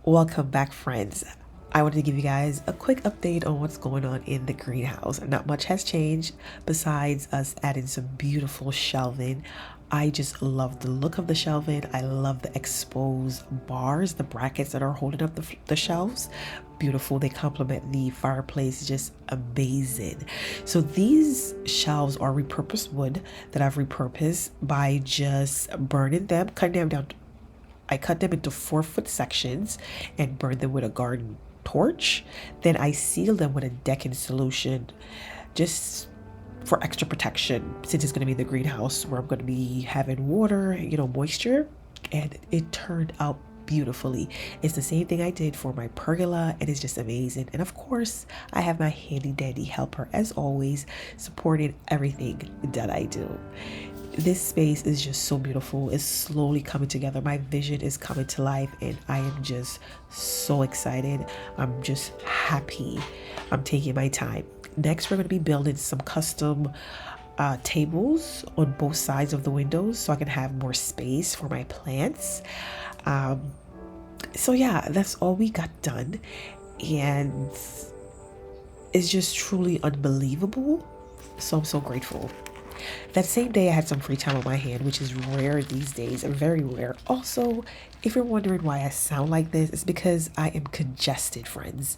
Welcome back, friends. I wanted to give you guys a quick update on what's going on in the greenhouse. Not much has changed besides us adding some beautiful shelving. I just love the look of the shelving. I love the exposed bars, the brackets that are holding up the shelves. Beautiful. They complement the fireplace, just amazing. So these shelves are repurposed wood that I've repurposed by just burning them, cutting them down. I cut them into 4-foot sections and burn them with a garden torch. Then I seal them with a decking solution just for extra protection, since it's going to be the greenhouse where I'm going to be having water, moisture. And it turned out beautifully. It's the same thing I did for my pergola, and it's just amazing. And of course, I have my handy dandy helper, as always, supporting everything that I do. This space is just so beautiful. It's slowly coming together. My vision is coming to life, and I am just so excited. I'm just happy. I'm taking my time. Next, we're going to be building some custom tables on both sides of the windows so I can have more space for my plants. So yeah, that's all we got done, and it's just truly unbelievable. So I'm so grateful. That same day, I had some free time on my hand, which is rare these days, very rare. Also, if you're wondering why I sound like this, it's because I am congested, friends.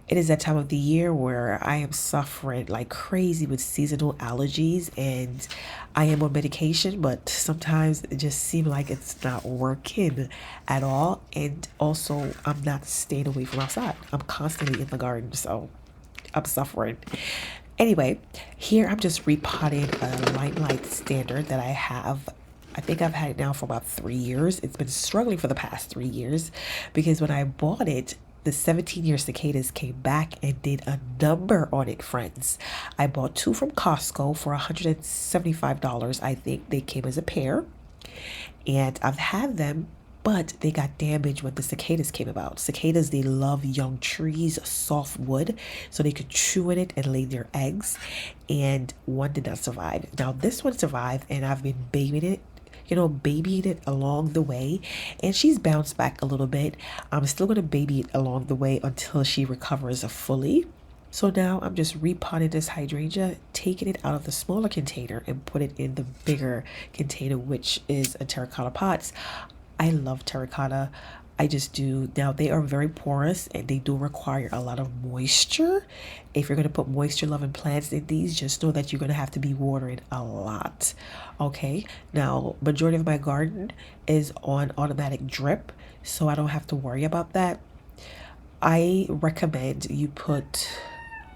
It is that time of the year where I am suffering like crazy with seasonal allergies, and I am on medication, but sometimes it just seems like it's not working at all. And also, I'm not staying away from outside. I'm constantly in the garden, so I'm suffering. Anyway, here I'm just repotting a Limelight standard that I have. I think I've had it now for about 3 years. It's been struggling for the past 3 years because when I bought it, the 17-year cicadas came back and did a number on it, friends. I bought two from Costco for $175. I think they came as a pair. And I've had them, but they got damaged when the cicadas came about. Cicadas, they love young trees, soft wood, so they could chew in it and lay their eggs, and one did not survive. Now this one survived, and I've been babying it along the way, and she's bounced back a little bit. I'm still going to baby it along the way until she recovers fully. So now I'm just repotting this hydrangea, taking it out of the smaller container and put it in the bigger container, which is a terracotta pots. I love terracotta. I just do. Now they are very porous and they do require a lot of moisture. If you're going to put moisture loving plants in these, just know that you're going to have to be watering a lot. Okay. Now, majority of my garden is on automatic drip, so I don't have to worry about that. I recommend you put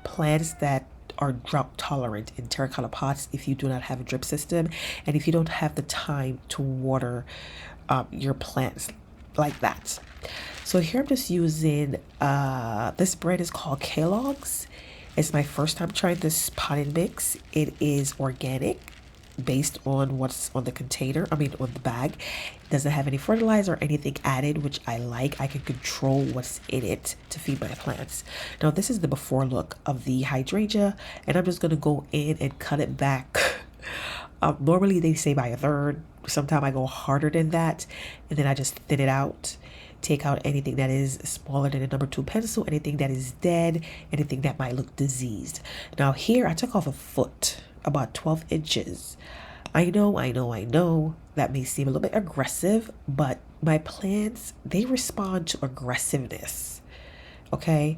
plants that are drought tolerant in terracotta pots if you do not have a drip system, and if you don't have the time to water your plants like that. So here I'm just using this brand is called Kellogg's. It's my first time trying this potting mix. It is organic, based on what's on the container, on the bag. It doesn't have any fertilizer or anything added, which I like. I can control what's in it to feed my plants. Now this is the before look of the hydrangea, and I'm just going to go in and cut it back. Normally they say by a third. Sometimes I go harder than that, and then I just thin it out, take out anything that is smaller than a number 2 pencil, anything that is dead, anything that might look diseased. Now here I took off a foot, about 12 inches. I know that may seem a little bit aggressive, but my plants, they respond to aggressiveness. Okay,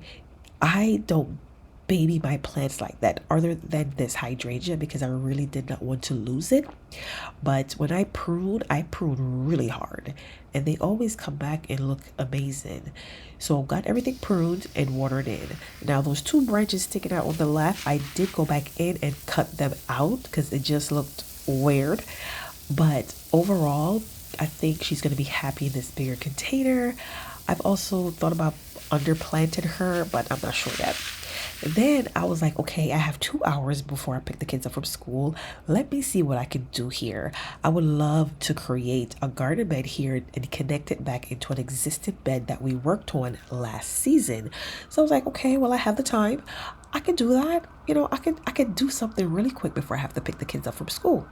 I don't baby my plants like that, other than this hydrangea, because I really did not want to lose it. But when I prune really hard, and they always come back and look amazing. So got everything pruned and watered in. Now those 2 branches sticking out on the left, I did go back in and cut them out because it just looked weird. But overall, I think she's going to be happy in this bigger container. I've also thought about underplanting her, but I'm not sure yet. Then I was like, okay, I have 2 hours before I pick the kids up from school. Let me see what I can do here. I would love to create a garden bed here and connect it back into an existing bed that we worked on last season. So I was like, okay, well, I have the time. I can do that. I can do something really quick before I have to pick the kids up from school.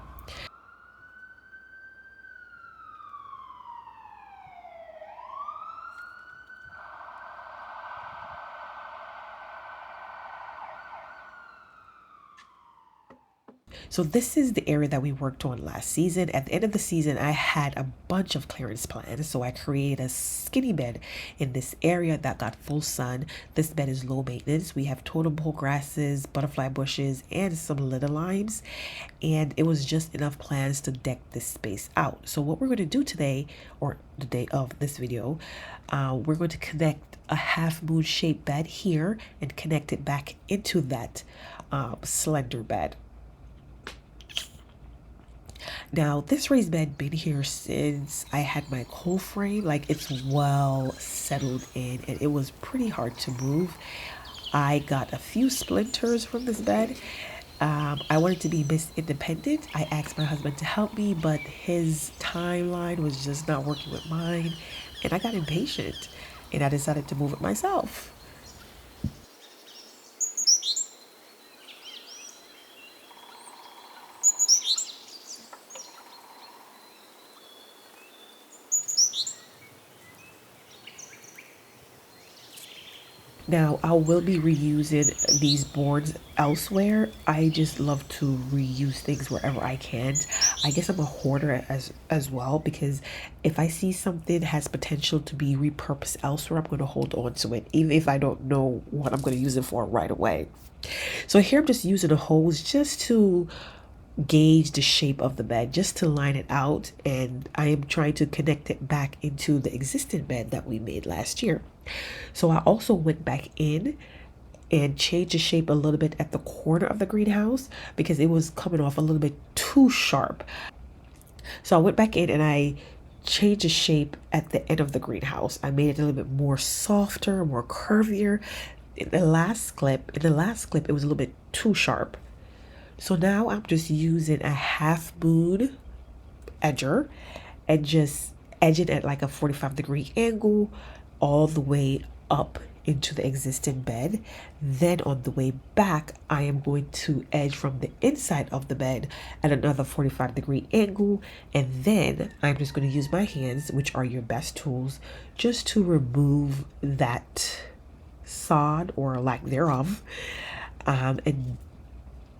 So this is the area that we worked on last season. At the end of the season, I had a bunch of clearance plans. So I created a skinny bed in this area that got full sun. This bed is low maintenance. We have totem pole grasses, butterfly bushes, and some litter limes. And it was just enough plants to deck this space out. So what we're going to do today, or the day of this video, we're going to connect a half moon shaped bed here and connect it back into that slender bed. Now, this raised bed been here since I had my cold frame. Like, it's well settled in, and it was pretty hard to move. I got a few splinters from this bed. I wanted to be Miss Independent. I asked my husband to help me, but his timeline was just not working with mine, and I got impatient, and I decided to move it myself. Now, I will be reusing these boards elsewhere. I just love to reuse things wherever I can. I guess I'm a hoarder as well, because if I see something has potential to be repurposed elsewhere, I'm going to hold on to it, even if I don't know what I'm going to use it for right away. So here I'm just using a hose just to gauge the shape of the bed, just to line it out, and I am trying to connect it back into the existing bed that we made last year. So I also went back in and changed the shape a little bit at the corner of the greenhouse because it was coming off a little bit too sharp. So I went back in and I changed the shape at the end of the greenhouse. I made it a little bit more softer, more curvier. In the last clip, it was a little bit too sharp. So now I'm just using a half moon edger and just edge it at like a 45-degree angle all the way up into the existing bed. Then on the way back, I am going to edge from the inside of the bed at another 45-degree angle. And then I'm just going to use my hands, which are your best tools, just to remove that sod or lack thereof, and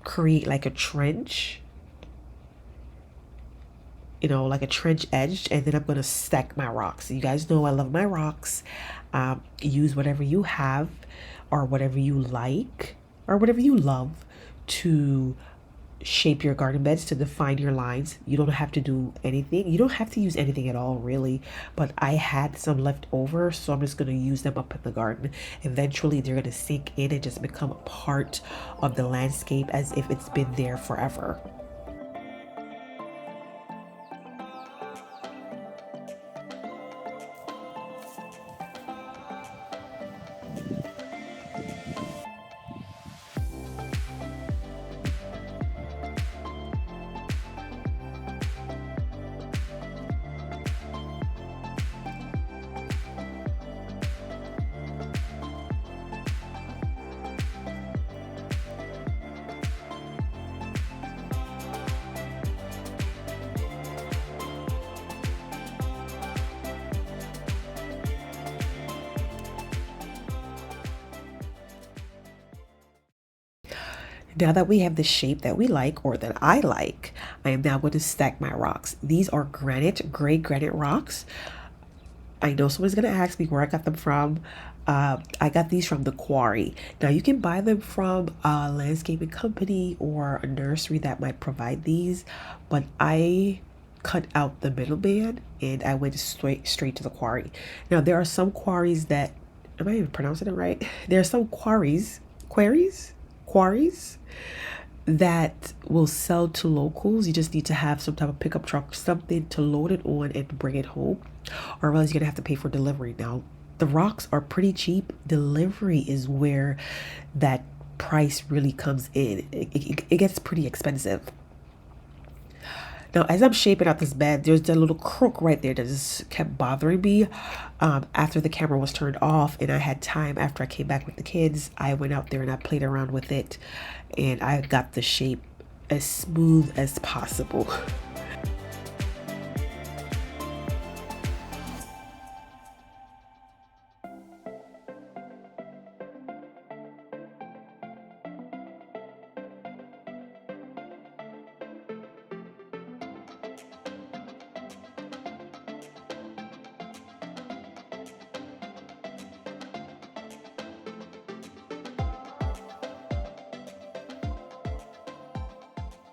create like a trench, like a trench edge. And then I'm going to stack my rocks. You guys know I love my rocks. Use whatever you have or whatever you like or whatever you love to shape your garden beds, to define your lines. You don't have to do anything. You don't have to use anything at all, really. But I had some left over, so I'm just going to use them up in the garden. Eventually, they're going to sink in and just become a part of the landscape as if it's been there forever. Now that we have the shape that we like, or that I like, I am now going to stack my rocks. These are gray granite rocks. I know someone's going to ask me where I got them from. I got these from the quarry. Now you can buy them from a landscaping company or a nursery that might provide these, but I cut out the middleman and I went straight to the quarry. Now there are some quarries that, am I even pronouncing it right? There are some quarries that will sell to locals. You just need to have some type of pickup truck, something to load it on and bring it home, or else you're gonna have to pay for delivery. Now, the rocks are pretty cheap. Delivery is where that price really comes in. It gets pretty expensive. Now, as I'm shaping out this bed, there's that little crook right there that just kept bothering me. After the camera was turned off and I had time after I came back with the kids, I went out there and I played around with it, and I got the shape as smooth as possible.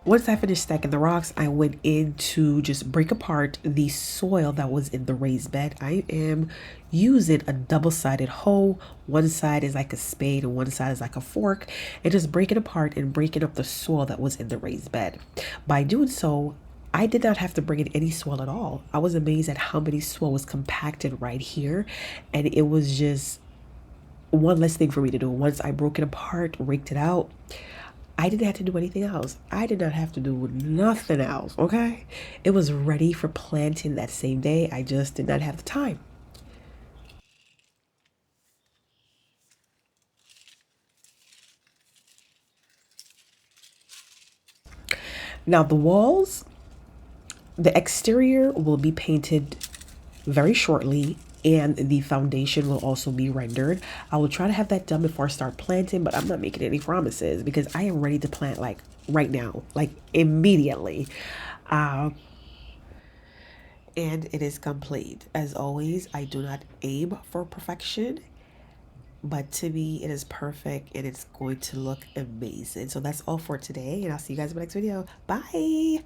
Once I finished stacking the rocks, I went in to just break apart the soil that was in the raised bed. I am using a double-sided hoe. One side is like a spade and one side is like a fork, and just breaking apart and breaking up the soil that was in the raised bed. By doing so, I did not have to bring in any soil at all. I was amazed at how many soil was compacted right here, and it was just one less thing for me to do. Once I broke it apart, raked it out, I didn't have to do anything else. I did not have to do nothing else, okay? It was ready for planting that same day. I just did not have the time. Now, the walls, the exterior will be painted very shortly, and the foundation will also be rendered. I will try to have that done before I start planting, but I'm not making any promises because I am ready to plant like right now, like immediately. Um, and it is complete. As always, I do not aim for perfection, but to me, it is perfect and it's going to look amazing. So that's all for today, and I'll see you guys in my next video. Bye.